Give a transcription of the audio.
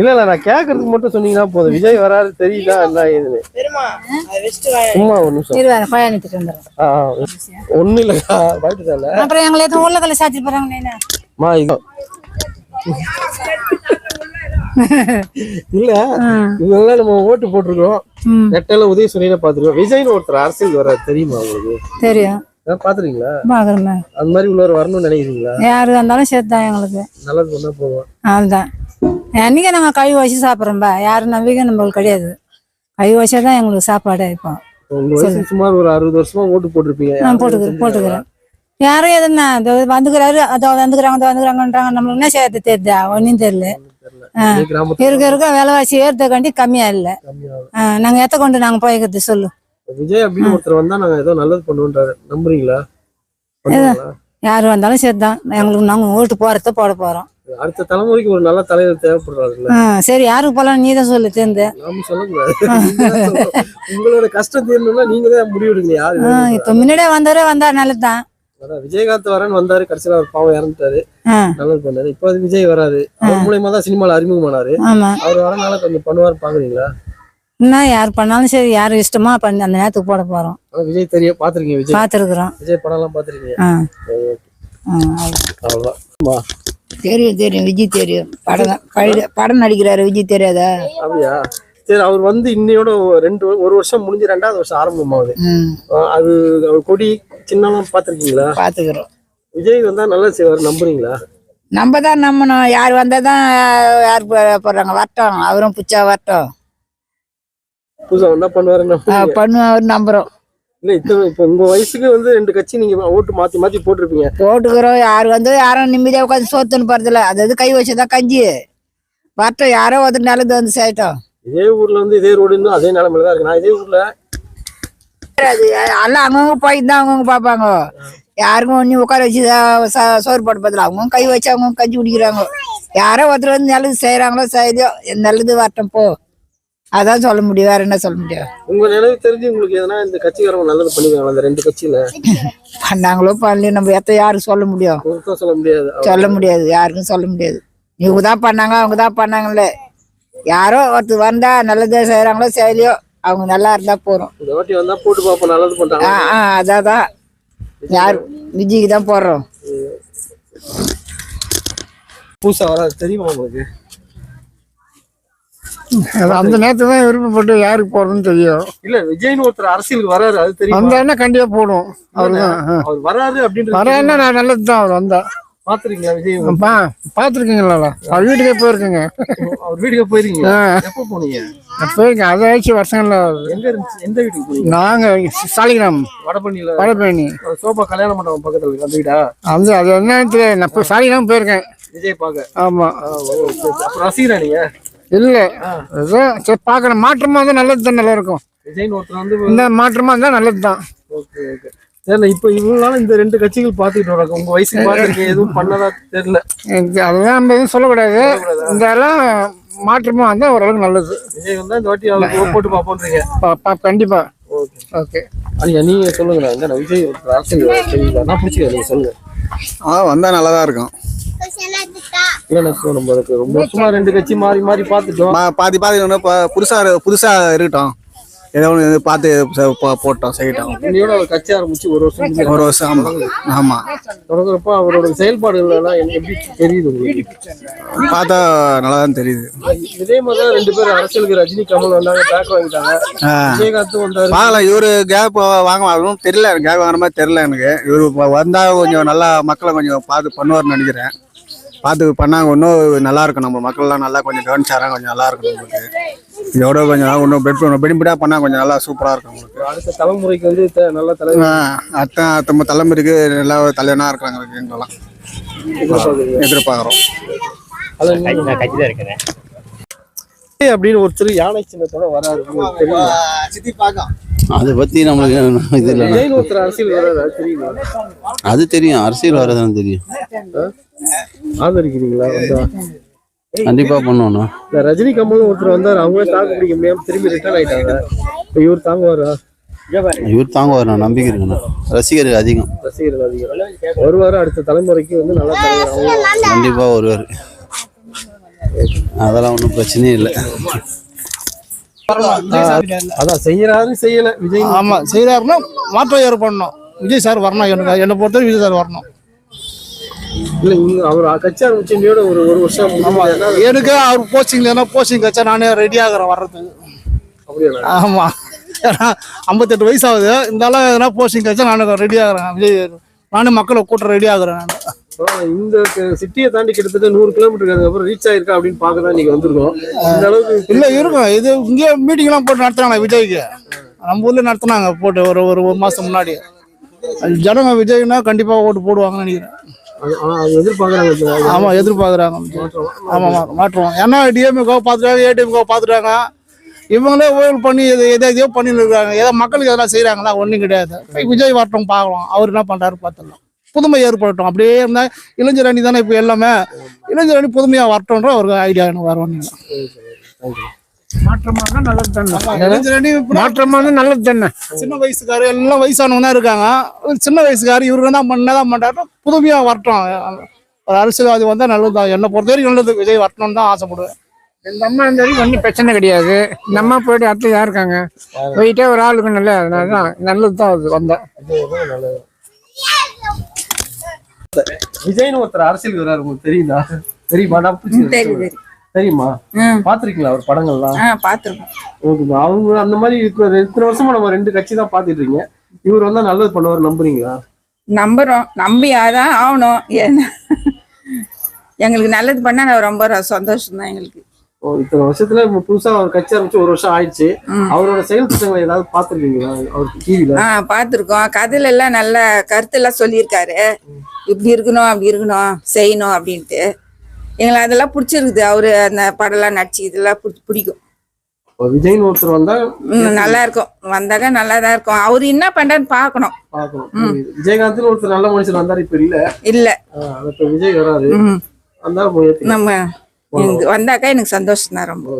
இல்ல இல்ல நான் கேக்குறதுக்கு மட்டும் சொன்னீங்கன்னா போதும். விஜய் வராரு தெரியுதா என்ன ஏதுன்னு. சும்மா ஒரு நிமிஷம். ஒண்ணு இல்லக்கா பாத்துட்டல. அப்புறம் எங்களை எதுவும் உள்ளக்கல்ல சாத்தி போறாங்க. இல்ல இதெல்லாம் நம்ம ஓட்டு போட்டிருக்கோம். நெட்டல உதயசூரியனை பாத்துருக்கோம். விஜய்னு ஒருத்தர் அரசியல் வர்றாரு தெரியுமா உங்களுக்கு? தெரியும். பாத்துறீங்களா? பாக்குறேன். அந்த மாதிரி உள்ளவர் வரணும்னு நினைக்கிறீங்களா? யாரு வந்தாலும் சேர்த்தான் எங்களுக்கு நல்லது பண்ணா போதும். அதுதான் என்னைக்கு நாங்க கை வச்சு சாப்பிட்றோம்பா. யாரு நம்பிக்கை நம்மளுக்கு கிடையாது. கை வச்சாதான் எங்களுக்கு சாப்பாடு. இப்போ சுமார் ஒரு 60 வருஷமா ஓட்டு போட்டிருப்பீங்க. நான் போட்டுக்கிறேன். யாரும் எதுனா வந்துக்கிறாரு அதை வந்துக்கிறாங்கன்றாங்க. நம்மளுக்கு என்ன சேர்த்து தெரியுதா? ஒன்னும் தெரியல. இருக்க விலைவாசி ஏறதுக்காண்டி கம்மியா இல்ல. நாங்க எத்த கொண்டு நாங்க போய்க்கிறது சொல்லு. விஜய் அப்படின்னு ஒருத்தர் வந்தா நாங்க ஏதோ நல்லது பண்ணுவோன்றாரு. நம்புறீங்களா? யாரு வந்தாலும் சேர்த்தான் எங்களுக்கு. நாங்க ஓட்டு போறத போட போறோம். அடுத்த தலைமுறைக்கு ஒரு நல்ல தலைவர் தேவைப்படுறாருல்ல. சரி யாருக்கு போலாம் நீதான் சொல்லு. தேர்ந்து நாம சொல்லக்கூடாது. உங்களோட கஷ்டம் தீரணும்னா நீங்க தான் முடிவெடுங்க. யாரு இப்ப முன்னாடியே வந்தாரு நல்லதுதான். விஜயகாந்த் வரேன்னு வந்தாரு. கடைசியில அவர் பாவம் இறந்துட்டாரு. நல்லது பண்ணாரு. இப்ப விஜய் வராது. அவர் மூலயமா தான் சினிமால அறிமுகமானாரு. அவர் வரனால கொஞ்சம் பண்ணுவாரு பாக்குறீங்களா? என்ன யார் பண்ணாலும் சரி. யாரு இஷ்டமா பண்ணி அந்த நேரத்துக்கு போட போறோம். விஜய் தெரியும் பாத்துருக்கீங்க? விஜய் பாத்துருக்கிறோம். விஜய் படம் எல்லாம் பாத்துருக்கீங்க? அவ்வளவுதான். தெரியும் விஜய் தெரியும். படம் நடிக்கிறாரு. விஜய் தெரியாதா? அப்படியா? சரி அவர் வந்து இன்னையோட ஒரு வருஷம் முடிஞ்சு 2வது வருஷம் ஆரம்பமாகுது. அது கொடி சின்னலாம் பாத்துருக்கீங்களா? பாத்துக்கிறோம். விஜய் வந்தா நல்லா செய்வார். நம்புறீங்களா? நம்ம தான் நம்பணும். யார் வந்தாதான் யார் போடுறாங்க வரட்டும். அவரும் புச்சா வரட்டும். புதுசா என்ன பண்ணுவாரு நம்புறோம். இல்ல இப்ப உங்க வயசுக்கு வந்து 2 கட்சி நீங்க ஓட்டு மாத்தி போட்டிருப்பீங்க. போட்டுக்கிறோம். யாரு வந்து யாரும் நிம்மதியா உட்காந்து சோத்துன்னு போறதில்ல. அது கை வச்சுதான் கஞ்சி வரட்டும். யாரோ ஒரு நல்லது வந்து செய்யட்டும். இதே ஊர்ல வந்து இதே ரோடு அதே நிலைமையில தான் இருக்கு. நான் இதே ஊர்ல எல்லாம் அவங்கவுங்க போயிட்டு தான் அவங்கவுங்க பாப்பாங்க. யாருக்கும் ஒண்ணு உட்கார வச்சு சோறு போட்டு பார்த்துல அவங்கவுங்க கை வச்சு அவங்க கஞ்சி குடிக்கிறாங்க. யாரோ ஒருத்தர் வந்து நல்லது செய்யறாங்களோ செய்யலையோ நல்லது வரட்டும் போ. அதான் சொல்ல முடியும். வேற என்ன சொல்ல முடியும்? உங்க நினைவு தெரிஞ்சு உங்களுக்கு எதனா இந்த கட்சிக்காரங்க நல்லது பண்ணிருக்காங்க? அந்த 2 கட்சியில பண்ணாங்களோ பண்ணல. நம்ம யாரும் சொல்ல முடியும்? சொல்ல முடியாது. யாருக்கும் சொல்ல முடியாது. இவங்க தான் பண்ணாங்க அவங்க தான் பண்ணாங்கல்ல. யாரோ ஒருத்தர் வந்தா நல்லதா செய்யறாங்களோ செய்யலையோ அவங்க நல்லா இருந்தா போறோம். இந்த வாட்டி வந்தா போட்டு பாப்போம். நல்லது பண்றாங்க. அதான் யார் விஜய்க்கு தான் போடுறோம். புதுசா வராது தெரியுமா உங்களுக்கு? அந்த நேரத்துல தான் விருப்பப்பட்டு யாருக்கு போறதுன்னு தெரியும். இல்ல விஜய்னு ஒருத்தர் அரசியலுக்கு வராரு அது தெரியும். வந்தா கண்டிப்பா போடும். அவருதான் அவர் வராது அப்படின்னு வராருன்னா நான் நல்லதுதான். அவர் வந்தா பாத்துருக்கீங்களா? விஜய் பாத்துருக்கீங்களா? அவர் வீட்டுக்கே போயிருக்கீங்க. அவர் வீட்டுக்கே போயிருக்கீங்க? எப்ப போனீங்க? போயிருக்கேன். அதை ஆயிடுச்சு வருஷங்கள்ல. எங்க இருந்துச்சு? எந்த வீட்டுக்கு போனீங்க? நாங்க சாலிகிராம் வடபழனி சோபா கல்யாண மண்டபம் பக்கத்துல இருக்கு அந்த வீடா? அது என்னன்னு தெரியல. நான் சாலிகிராம் போயிருக்கேன் விஜய் பாக்க. ஆமா. ரசிகரா நீங்க? இல்ல சரி பாக்குற மாற்றமா இருந்தா நல்லது தான். நல்லா இருக்கும். விஜய்னு ஒருத்தர் வந்து இந்த மாற்றமா இருந்தா நல்லதுதான். Okay okay. தெரியல இப்ப இவங்களால இந்த 2 கட்சிகள் பாத்துக்கிட்டு வராங்க. உங்க வயசுக்கு பாத்துருக்கீங்க எதுவும் பண்ணதா தெரியல. அதெல்லாம் நம்ம எதுவும் சொல்லக்கூடாது. இந்த எல்லாம் மாற்றமா இருந்தா ஓரளவுக்கு நல்லது. விஜய் வந்தா இந்த வாட்டி அவருக்கு போட்டு பாப்போன்றீங்க? கண்டிப்பா. Okay okay. நீங்க சொல்லுங்க. விஜய் அரசியல் தெரியுங்களா? நான் பிடிச்சிக்கிறேன். நீங்க சொல்லுங்க. வந்தா நல்லாதான் இருக்கும். ரொம்ப வருஷமா 2 கட்சி மாறி பாத்துட்டோம். பாதி புதுசா இருக்கட்டும். ஏதோ ஒன்று பார்த்து போட்டோம் செய்யட்டோம். கட்சி ஆரம்பிச்சு ஒரு வருஷம். ஆமா. தொடங்குறப்ப அவரோட செயல்பாடுகள் எல்லாம் எப்படி தெரியுது உங்களுக்கு? பார்த்தா நல்லா தான் தெரியுது. இதே மாதிரி 2 பேர் அரசியலுக்கு ரஜினி கமல் வந்தாங்க. பேக் வாங்கிட்டாங்க. விஜயகாந்தும் வந்தாரு. பார்க்கலாம். இவரு கேப் வாங்க தெரியல. கேப் வாங்குற மாதிரி தெரியல எனக்கு. இவரு வந்தா கொஞ்சம் நல்லா மக்களை கொஞ்சம் பார்த்து பண்ணுவார்னு நினைக்கிறேன். பார்த்து பண்ணாங்க. இன்னும் நல்லா இருக்கும். நம்ம மக்கள்லாம் நல்லா கொஞ்சம் கவனிச்சாராங்க. கொஞ்சம் நல்லா இருக்கும். நம்மளுக்கு இதோட கொஞ்சம் இன்னும் பெனிஃபிட்டா பண்ணா கொஞ்சம் நல்லா சூப்பரா இருக்கும். உங்களுக்கு அடுத்த தலைமுறைக்கு வந்து நல்ல தலைவர் அடுத்த தலைமுறைக்கு நல்லா தலைவனா இருக்காங்க எங்கெல்லாம் எதிர்பார்க்கிறோம். அப்படின்னு ஒருத்தர் யானை சின்னத்தோட வராரு. அதை பத்தி நம்மளுக்கு இது இல்லை. அரசியல் வராது தெரியுமா? அது தெரியும். அரசியல் வர்றதுன்னு தெரியும். ஆதரிக்கிறீங்களா? கண்டிப்பா பண்ணுவோம். ரஜினி கமல் ஒருத்தர் வந்தாரு. அவங்களே தாக்கு பிடிக்க முடியாம திரும்பி ரிட்டர்ன் ஆயிட்டாங்க. இவர் தாங்குவாரா? இவர் தாங்குவார். நான் நம்பிக்கை இருக்குண்ணா. ரசிகர்கள் அதிகம். வருவாரு. அடுத்த தலைமுறைக்கு வந்து நல்லா தலைவர். கண்டிப்பா வருவாரு. அதெல்லாம் ஒன்றும் பிரச்சனையே இல்லை. அதான் செய்யறாரு செய்யல விஜய். ஆமா செய்யறாருன்னா மாற்றம் ஏற்படணும். விஜய் சார் வரணும். என்னை பொறுத்தவரை விஜய் சார் வரணும். இல்ல அவர் கட்சி ஆரம்பிச்சோட ஒரு வருஷம் எனக்கு அவர் போஸ்டிங் ஏன்னா போஸ்டிங் கட்சா நானே ரெடி ஆகிறேன் வர்றதுக்கு. அப்படியா? ஆமா, ஏன்னா 58 வயசு ஆகுது. இருந்தாலும் எதனா போஸ்டிங் கட்சா நானும் ரெடி ஆகிறேன். விஜய் நானும் மக்களை கூட்ட ரெடி ஆகுறேன். நான் இந்த சிட்டியை தாண்டி கிட்டத்தட்ட 100 கிலோமீட்டருக்கு அதுக்கப்புறம் ரீச் ஆயிருக்கா அப்படின்னு பார்க்கதான் நீங்க வந்திருக்கோம். இந்த அளவுக்கு இல்ல இருக்கும். இது இங்கே மீட்டிங் எல்லாம் போட்டு நடத்துறாங்க விஜய்க்கு. நம்ம ஊர்ல நடத்துனாங்க போட்டு ஒரு மாசம் முன்னாடி. ஜனங்க விஜய்னா கண்டிப்பா ஓட்டு போடுவாங்கன்னு நினைக்கிறேன். எதிர்பார்க்கறாங்க. ஆமா எதிர்பார்க்கறாங்க. ஆமா மாற்றுவோம். ஏன்னா டிஎம்கோ பாத்துட்டாங்க, ஏடிஎம்கோ பாத்துட்டாங்க. இவங்களே ஊழல் பண்ணி எதையோ பண்ணிட்டு இருக்காங்க. ஏதோ மக்களுக்கு எதனா செய்யறாங்களா? ஒன்றும் கிடையாது. விஜய் வரட்டும் பார்க்கலாம். அவர் என்ன பண்றாரு பார்த்துடலாம். புதுமை ஏற்படட்டும். அப்படியே இருந்தா இளைஞர் அணி தானே இப்போ எல்லாமே. இளைஞர் அணி புதுமையா வரட்டும்ன்ற ஒரு ஐடியா எனக்கு வரும். மாற்றமான நல்லது தானே. இளைஞர் அணி மாற்றமான நல்லது தானே. சின்ன வயசுக்காரு எல்லாம் வயசானவனா இருக்காங்க. சின்ன வயசுக்காரு இவரு தான் பண்ணாரு. புதுமையா வரட்டும். ஒரு அரசியல்வாதி வந்தா நல்லதுதான். என்னை பொறுத்த வரைக்கும் நல்லது. விஜய் வரட்டும்னு தான் ஆசைப்படுவேன். இந்த அம்மா இருந்தாலும் ஒன்றும் பிரச்சனை கிடையாது. இந்த அம்மா போயிட்டு அடுத்து யார் இருக்காங்க? போயிட்டே ஒரு ஆளுக்கு நல்ல அதனாலதான் நல்லது தான் அது வந்தா. விஜய்னு ஒருத்தர் அரசியலுக்கு வர்றாரு. உங்களுக்கு தெரியுதா? தெரியுமா? தெரியுமா? பாத்திருக்கீங்களா அவர் படங்கள்லாம்? பாத்துருக்கோம். அவங்க அந்த மாதிரி இத்தனை வருஷமா நம்ம 2 கட்சி தான் பாத்துட்டு இருக்கீங்க. இவர் வந்தா நல்லது பண்ணுவார் நம்புறீங்களா? நம்புறோம். நம்பியாதான் ஆகணும். ஏன்னா எங்களுக்கு நல்லது பண்ணா ரொம்ப சந்தோஷம் தான் எங்களுக்கு. இத்தனை வருஷத்துல புதுசா அவர் கட்சி ஆரம்பிச்சு 1 வருஷம் ஆயிடுச்சு. அவரோட செயல் திட்டங்களை ஏதாவது பாத்துருக்கீங்களா? அவருக்கு டிவில பாத்துருக்கோம். கதையில எல்லாம் நல்ல கருத்து எல்லாம் சொல்லியிருக்காரு. இப்படி இருக்கணும், அப்படி இருக்கணும், செய்யணும் அப்படின்ட்டு. எங்களுக்கு அதெல்லாம் பிடிச்சிருக்குது. அவரு அந்த படம் எல்லாம் நடிச்சு இதெல்லாம் பிடிக்கும். விஜய்னு ஒருத்தர் வந்தா நல்லா இருக்கும். வந்தாக்க நல்லாதான் இருக்கும். அவரு என்ன பண்றான்னு பாக்கணும். விஜயகாந்த் ஒருத்தர் நல்ல மனுஷன் வந்தாரு. இப்ப இல்ல விஜய் வராரு. நம்ம வந்தாக்கா எனக்கு சந்தோஷம் தான் ரொம்ப.